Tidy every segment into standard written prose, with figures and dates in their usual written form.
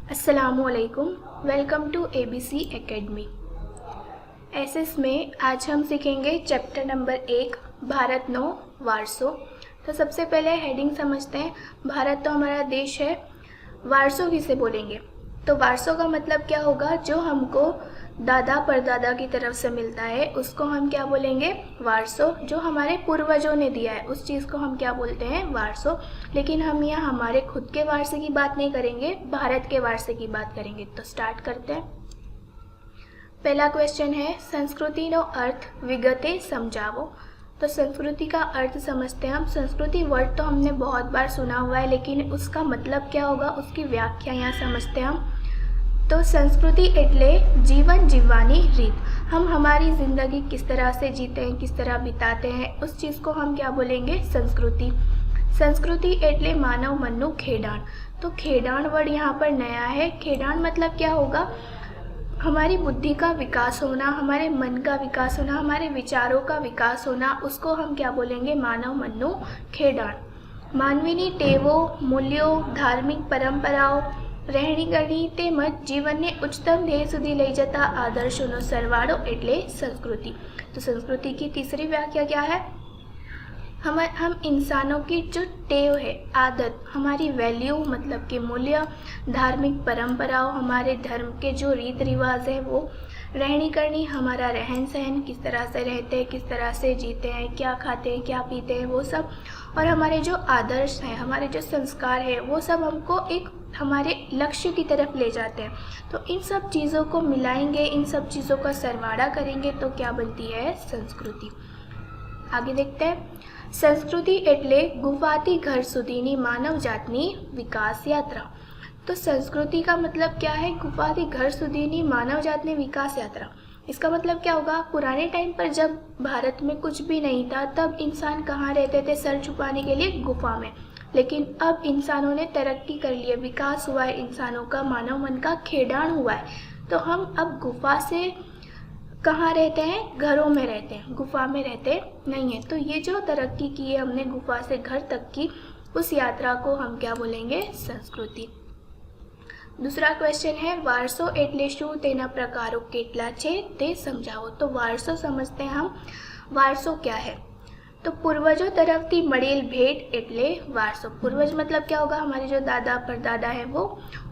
अस्सलामुअलैकुम। Welcome to ABC academy. SS में आज हम सीखेंगे चैप्टर नंबर 1 भारत नो वारसो। तो सबसे पहले हेडिंग समझते हैं। भारत तो हमारा देश है, वारसो किसे बोलेंगे? तो वारसो का मतलब क्या होगा? जो हमको दादा परदादा की तरफ से मिलता है उसको हम क्या बोलेंगे? वारसो। जो हमारे पूर्वजों ने दिया है उस चीज़ को हम क्या बोलते हैं? वारसो। लेकिन हम यहाँ हमारे खुद के वारसे की बात नहीं करेंगे, भारत के वारसे की बात करेंगे। तो स्टार्ट करते हैं। पहला क्वेश्चन है, संस्कृति नो अर्थ विगते समझावो। तो संस्कृति का अर्थ समझते हैं हम। संस्कृति वर्ड तो हमने बहुत बार सुना हुआ है, लेकिन उसका मतलब क्या होगा, उसकी व्याख्या यहाँ समझते हैं हम। तो संस्कृति एटले जीवन जीववानी रीत। हम हमारी ज़िंदगी किस तरह से जीते हैं, किस तरह बिताते हैं, उस चीज़ को हम क्या बोलेंगे? संस्कृति। संस्कृति एटले मानव मनु खेडाण। तो खेडाण वर्ड यहाँ पर नया है। खेडाण मतलब क्या होगा? हमारी बुद्धि का विकास होना, हमारे मन का विकास होना, हमारे विचारों का विकास होना, उसको हम क्या बोलेंगे? मानव मनु खेडाण। मानवीनी टेवों, मूल्यों, धार्मिक परंपराओं, રહેણી કરણી તેમજ જીવનને ઉચ્ચતમ ધ્યેય સુધી લઈ જતા આદર્શોનો સરવાળો એટલે संस्कृति। तो संस्कृति की तीसरी व्याख्या क्या है? हम इंसानों की जो टेव है, आदत, हमारी वैल्यू मतलब कि मूल्य, धार्मिक परंपराओं, हमारे धर्म के जो रीत रिवाज है वो, रहनी करनी हमारा रहन सहन, किस तरह से रहते हैं, किस तरह से जीते हैं, क्या खाते हैं, क्या पीते हैं, वो सब, और हमारे जो आदर्श हैं, हमारे जो संस्कार है, वो सब हमको एक हमारे लक्ष्य की तरफ ले जाते हैं। तो इन सब चीज़ों को मिलाएंगे, इन सब चीज़ों का सरवाड़ा करेंगे तो क्या बनती है? संस्कृति। आगे देखते हैं। संस्कृति एटले गुफाती घर सुधीनी मानव जातनी विकास यात्रा। तो संस्कृति का मतलब क्या है? गुफाती घर सुधीनी मानव जातनी विकास यात्रा। इसका मतलब क्या होगा? पुराने टाइम पर जब भारत में कुछ भी नहीं था तब इंसान कहाँ रहते थे? सर छुपाने के लिए गुफा में। लेकिन अब इंसानों ने तरक्की कर ली है, विकास हुआ है इंसानों का, मानव मन का खेडाण हुआ है। तो हम अब गुफा से कहाँ रहते हैं? घरों में रहते हैं, गुफा में रहते नहीं हैं। तो ये जो तरक्की की है हमने गुफा से घर तक की, उस यात्रा को हम क्या बोलेंगे? संस्कृति। दूसरा क्वेश्चन है, वारसो एटले शू तेना प्रकारो केटला छे ते समझाओ। तो वारसो समझते हैं हम। वारसो क्या है? तो पूर्वजों तरफ थी मड़ेल भेंट एटले वारसो। पूर्वज मतलब क्या होगा? हमारे जो दादा परदादा है वो,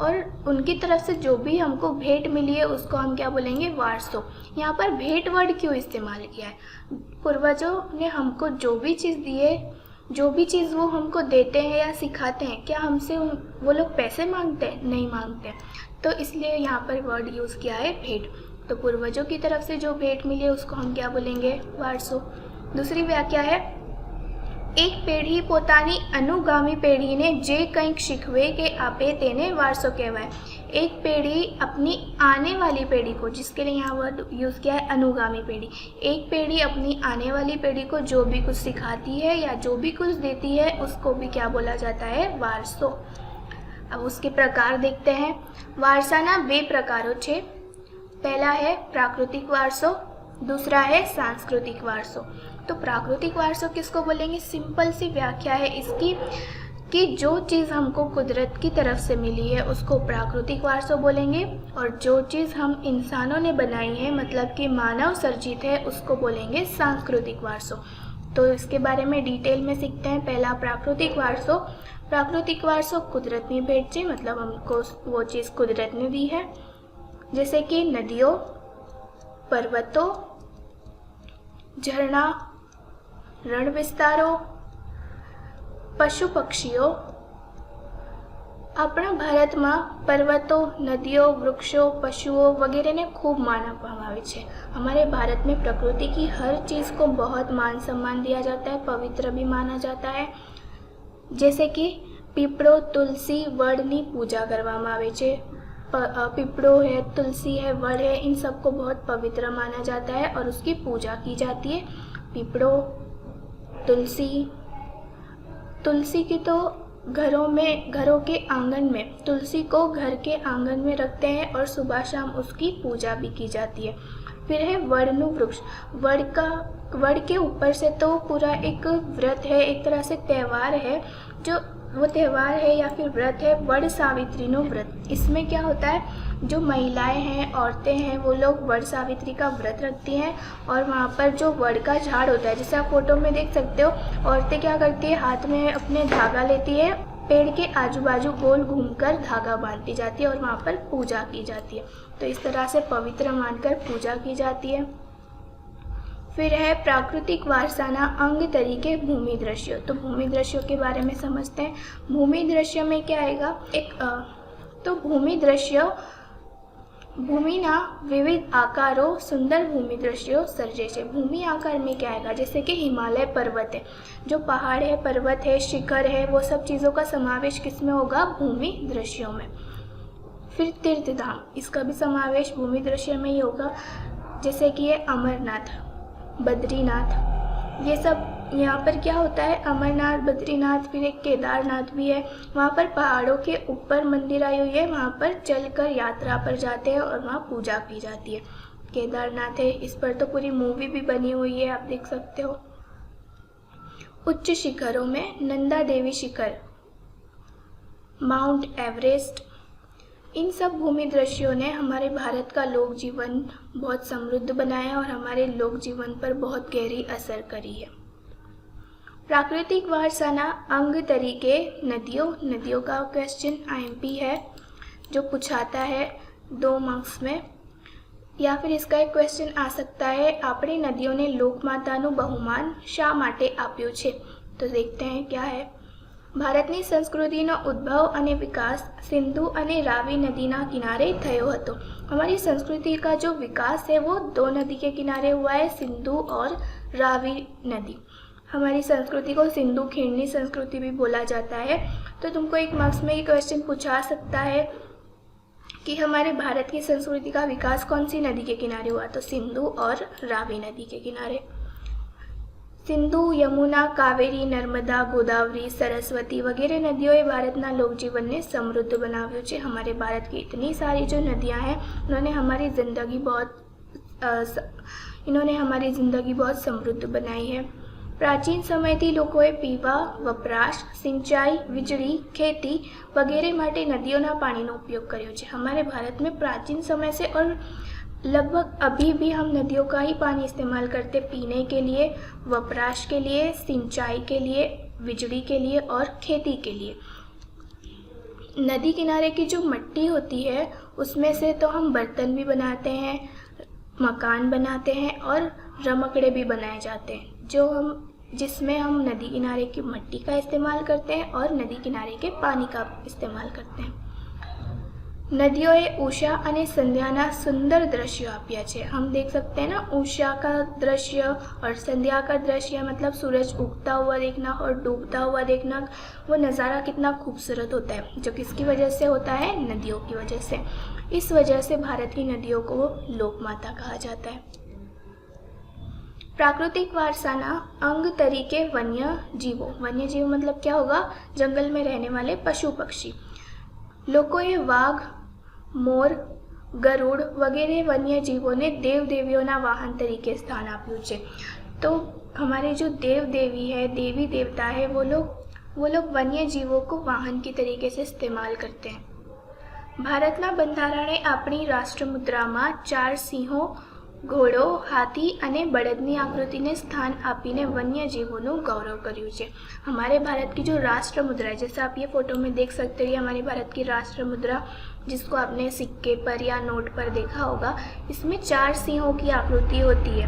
और उनकी तरफ से जो भी हमको भेंट मिली है उसको हम क्या बोलेंगे? वारसो। यहाँ पर भेंट वर्ड क्यों इस्तेमाल किया है? पूर्वजों ने हमको जो भी चीज़ दी है, जो भी चीज़ वो हमको देते हैं या सिखाते हैं, क्या हमसे वो लोग पैसे मांगते हैं? नहीं मांगते। तो इसलिए यहाँ पर वर्ड यूज़ किया है भेंट। तो पूर्वजों की तरफ से जो भेंट मिली है उसको हम क्या बोलेंगे? वारसो। दूसरी व्याख्या है, एक पेढ़ी पोतानी अनुगामी पेढ़ीने जे कंईक શીખવે के आपे तेने वारसो कहवाय। एक पीढ़ी अपनी आने वाली पीढ़ी को, जिसके लिए यहाँ वर्ड यूज़ किया है अनुगामी पीढ़ी, एक पीढ़ी अपनी आने वाली पीढ़ी को जो भी कुछ सिखाती है या जो भी कुछ देती है उसको भी क्या बोला जाता है? वारसो। अब उसके प्रकार देखते हैं। वारसाना बे प्रकारों छे। पहला है प्राकृतिक वारसो, दूसरा है सांस्कृतिक वारसो। तो प्राकृतिक वारसो किसको बोलेंगे? सिंपल सी व्याख्या है इसकी कि जो चीज़ हमको कुदरत की तरफ से मिली है उसको प्राकृतिक वारसो बोलेंगे, और जो चीज़ हम इंसानों ने बनाई है मतलब कि मानव सर्जित है उसको बोलेंगे सांस्कृतिक वारसो। तो इसके बारे में डिटेल में सीखते हैं। पहला प्राकृतिक वारसो। प्राकृतिक वारसो कुदरतनी भेट छे, मतलब हमको वो चीज़ कुदरत ने दी है, जैसे कि नदियों, पर्वतों, झरना, रण विस्तारों, पशु पक्षीओ। अपना भारत में पर्वतों, नदियों, वृक्षों, पशुओं वगैरह ने खूब मान आपवामां आवे छे। हमारे भारत में प्रकृति की हर चीज़ को बहुत मान सम्मान दिया जाता है, पवित्र भी माना जाता है। जैसे कि पीपड़ो, तुलसी, वड़नी पूजा करवामां आवे छे। पीपड़ो है, तुलसी है, वड़ है, इन सबको बहुत पवित्र माना जाता है और उसकी पूजा की जाती है। पीपड़ो, तुलसी की तो घरों के आंगन में, तुलसी को घर के आंगन में रखते हैं और सुबह शाम उसकी पूजा भी की जाती है। फिर है वड़नु वृक्ष। वड़ के ऊपर से तो पूरा एक व्रत है, एक तरह से त्यौहार है जो वो त्यौहार है या फिर व्रत है वड सावित्रीनो व्रत। इसमें क्या होता है, जो महिलाएं हैं, औरतें हैं, वो लोग वड सावित्री का व्रत रखती हैं और वहाँ पर जो वड का झाड़ होता है, जैसे आप फोटो में देख सकते हो, औरतें क्या करती है, हाथ में अपने धागा लेती है, पेड़ के आजू बाजू गोल घूमकर धागा बांधती जाती है और वहाँ पर पूजा की जाती है। तो इस तरह से पवित्र मानकर पूजा की जाती है। फिर है प्राकृतिक वारसाना अंग तरीके भूमि दृश्य। तो भूमि दृश्यों के बारे में समझते हैं। भूमि दृश्य में क्या आएगा, तो भूमि दृश्य भूमिना विविध आकारों सुंदर भूमि दृश्यों सर्जे से। भूमि आकार में क्या आएगा, जैसे कि हिमालय पर्वत है, जो पहाड़ है, पर्वत है, शिखर है, वो सब चीज़ों का समावेश किस में होगा, भूमि दृश्यों में। फिर तीर्थ धाम, इसका भी समावेश भूमि दृश्य में ही होगा, जैसे कि ये अमरनाथ, बद्रीनाथ, ये सब यहाँ पर क्या होता है, अमरनाथ, बद्रीनाथ, फिर एक केदारनाथ भी है, वहाँ पर पहाड़ों के ऊपर मंदिर आई हुई है, वहाँ पर चलकर यात्रा पर जाते हैं और वहाँ पूजा की जाती है। केदारनाथ है, इस पर तो पूरी मूवी भी बनी हुई है, आप देख सकते हो। उच्च शिखरों में नंदा देवी शिखर, माउंट एवरेस्ट, इन सब भूमि दृश्यों ने हमारे भारत का लोक जीवन बहुत समृद्ध बनाया और हमारे लोक जीवन पर बहुत गहरी असर करी है। प्राकृतिक वारसाना अंग तरीके नदियों का क्वेश्चन IMP है जो पूछाता है 2 मार्क्स में, या फिर इसका एक क्वेश्चन आ सकता है, आपणी नदियों ने લોકમાતાનું બહુમાન શા માટે આપ્યું છે। तो देखते हैं क्या है। ભારતની સંસ્કૃતિનો ઉદ્ભવ અને વિકાસ સિંધુ અને રાવી નદીના કિનારે થયો હતો। हमारी संस्कृति का जो विकास है वो 2 नदी के किनारे हुआ है, सिंधु और रावी नदी। हमारी संस्कृति को सिंधु खीणनी संस्कृति भी बोला जाता है। तो तुमको 1 मार्क्स में ये क्वेश्चन पूछा सकता है कि हमारे भारत की संस्कृति का विकास कौन सी नदी के किनारे हुआ, तो सिंधु और रावी नदी के किनारे। सिंधु, यमुना, कावेरी, नर्मदा, गोदावरी, सरस्वती वगैरह नदियों भारतना लोकजीवनने समृद्ध बनाव्યું છે। हमारे भारत की इतनी सारी जो नदियां हैं इन्होंने हमारी ज़िंदगी बहुत समृद्ध बनाई है। प्राचीन समयથી લોકોએ પીવા, વપરાશ, સિંચાઈ, વીજળી, खेती वगैरह માટે नदियों पानीનો उपयोग કર્યો છે। हमारे भारत में प्राचीन समय से और लगभग अभी भी हम नदियों का ही पानी इस्तेमाल करते, पीने के लिए, वपराश के लिए, सिंचाई के लिए, बिजली के लिए और खेती के लिए। नदी किनारे की जो मिट्टी होती है उसमें से तो हम बर्तन भी बनाते हैं, मकान बनाते हैं और रमकड़े भी बनाए जाते हैं, जिसमें हम नदी किनारे की मिट्टी का इस्तेमाल करते हैं और नदी किनारे के पानी का इस्तेमाल करते हैं। नदियों उषा અને संध्याना सुंदर दृश्य आप्या छे। हम देख सकते हैं ना, उषा का दृश्य और संध्या का दृश्य, मतलब सूरज उगता हुआ देखना और डूबता हुआ देखना, वो नज़ारा कितना खूबसूरत होता है, जो किसकी वजह से होता है, नदियों की वजह से। इस वजह से भारत की नदियों को लोक माता कहा जाता है। प्राकृतिक वारसाना अंग तरीके वन्य जीव मतलब क्या होगा, जंगल में रहने वाले पशु पक्षी। लोकोए वाघ, मोर, गरुड़ वगैरह वन्य जीवों ने देव देवीओना वाहन तरीके स्थान आप्યું છે। तो हमारे जो देव देवी है, देवी देवता है, वो लोग वन्य जीवों को वाहन की तरीके से इस्तेमाल करते हैं। भारतना बंधारणे अपनी राष्ट्र मुद्रा में 4 सिंहों, घोड़ो, हाथी અને બળદની આકૃતિને स्थान આપીને वन्य जीवों गौरव કર્યું છે। हमारे भारत की जो राष्ट्र मुद्रा है, जैसे आप ये फोटो में देख सकते हो, ये हमारे भारत की राष्ट्र मुद्रा जिसको आपने सिक्के पर या नोट पर देखा होगा, इसमें 4 सिंहों की आकृति होती है।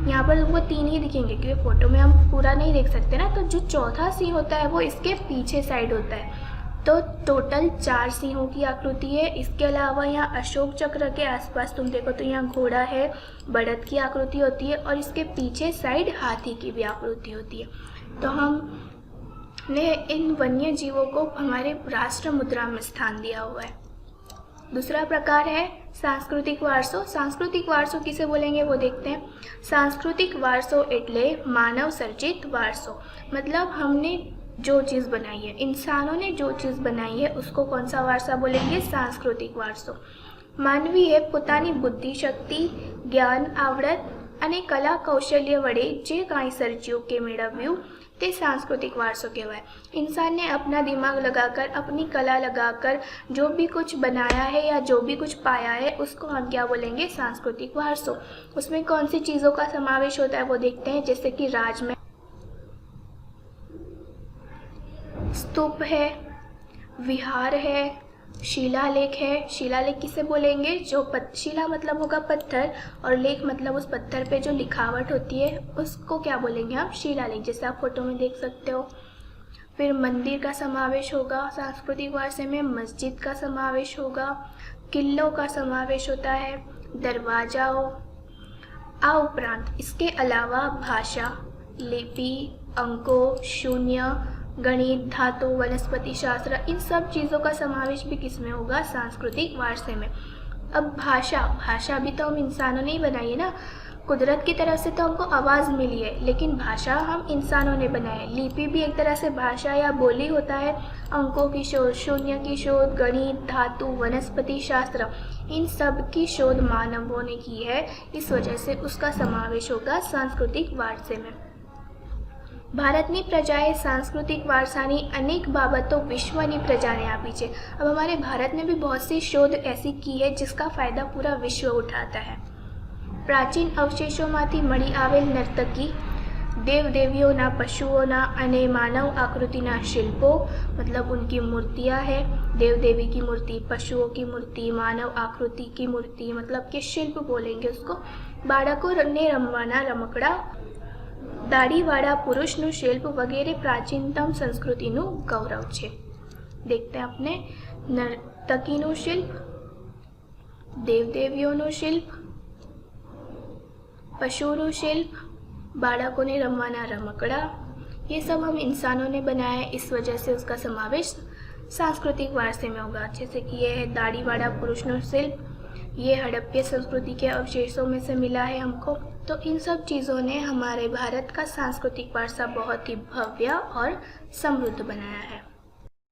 यहाँ पर वो 3 ही दिखेंगे क्योंकि फोटो में हम पूरा नहीं देख सकते ना, तो जो चौथा सिंह होता है वो इसके पीछे साइड होता है। तो टोटल 4 सिंहों की आकृति है। इसके अलावा यहाँ अशोक चक्र के आसपास तुम देखो तो यहाँ घोड़ा है, बड़द की आकृति होती है और इसके पीछे साइड हाथी की भी आकृति होती है। तो हमने इन वन्य जीवों को हमारे राष्ट्र मुद्रा में स्थान दिया हुआ है। दूसरा प्रकार है सांस्कृतिक वारसो। सांस्कृतिक वारसो किसे बोलेंगे वो देखते हैं। सांस्कृतिक वारसो एटले मानव सर्जित वारसो, मतलब हमने जो चीज़ बनाई है, इंसानों ने जो चीज़ बनाई है उसको कौन सा वारसा बोलेंगे, सांस्कृतिक वारसो। मानवीए પોતાની બુદ્ધિ શક્તિ, જ્ઞાન, આવડત અને કલા કૌશલ્ય વડે જે કાંઈ સર્જ્યું કે મેળવ્યું ते सांस्कृतिक वारसो कहवाय। इंसान ने अपना दिमाग लगाकर, अपनी कला लगाकर जो भी कुछ बनाया है या जो भी कुछ पाया है उसको हम क्या बोलेंगे, सांस्कृतिक वारसो। उसमें कौन सी चीज़ों का समावेश होता है वो देखते हैं, जैसे कि राजमहल, स्तूप है, विहार है, शिलालेख है। शिलालेख किसे बोलेंगे, जो शिला मतलब होगा पत्थर और लेख मतलब उस पत्थर पे जो लिखावट होती है उसको क्या बोलेंगे हम, शिलालेख, जैसे आप फोटो में देख सकते हो। फिर मंदिर का समावेश होगा सांस्कृतिक वारसे में, मस्जिद का समावेश होगा, किलों का समावेश होता है, दरवाजा हो। उपरांत इसके अलावा भाषा, लिपि, अंकों, शून्य, गणित, धातु, वनस्पति शास्त्र, इन सब चीज़ों का समावेश भी किसमें होगा, सांस्कृतिक वारसे में। अब भाषा भी तो हम इंसानों ने ही बनाई है ना। कुदरत की तरफ से तो हमको आवाज़ मिली है, लेकिन भाषा हम इंसानों ने बनाई है। लिपि भी एक तरह से भाषा या बोली होता है। अंकों की शोध, शून्य की शोध, गणित, धातु, वनस्पति शास्त्र, इन सब की शोध मानवों ने की है, इस वजह से उसका समावेश होगा सांस्कृतिक वारसे में। भारतनी प्रजाएं सांस्कृतिक वारसानी अनेक बाबतों विश्वनी प्रजाने आपी छे। अब हमारे भारत ने भी बहुत सी शोध ऐसी की है जिसका फायदा पूरा विश्व उठाता है। प्राचीन अवशेषोमांथी मળી आवेल नर्तकी, देव देवीओना, पशुओना अने मानव आकृतिना शिल्पो, मतलब उनकी मूर्तियाँ है, देव देवी की मूर्ति, पशुओं की मूर्ति, मानव आकृति की मूर्ति, मतलब कि शिल्प बोलेंगे उसको। बाळको ने रमवाना रमकड़ा, दाढ़ीवाળા પુરુષનું શિલ્પ વગેરે પ્રાચીનતમ સંસ્કૃતિનું ગૌરવ છે। देखते हैं अपने नर्तकीનું શિલ્પ, દેવદેવીઓનું શિલ્પ, पशुओं शिल्प, बाळकों ने रमवाना रमकड़ा, ये सब हम इंसानों ने बनाया है, इस वजह से उसका समावेश सांस्कृतिक वारसे में होगा। जैसे कि ये है दाढ़ीवाળા पुरुषનો शिल्प, ये हड़प्पा संस्कृति के अवशेषों में से मिला है हमको। तो इन सब चीज़ों ने हमारे भारत का सांस्कृतिक वारसा बहुत ही भव्य और समृद्ध बनाया है।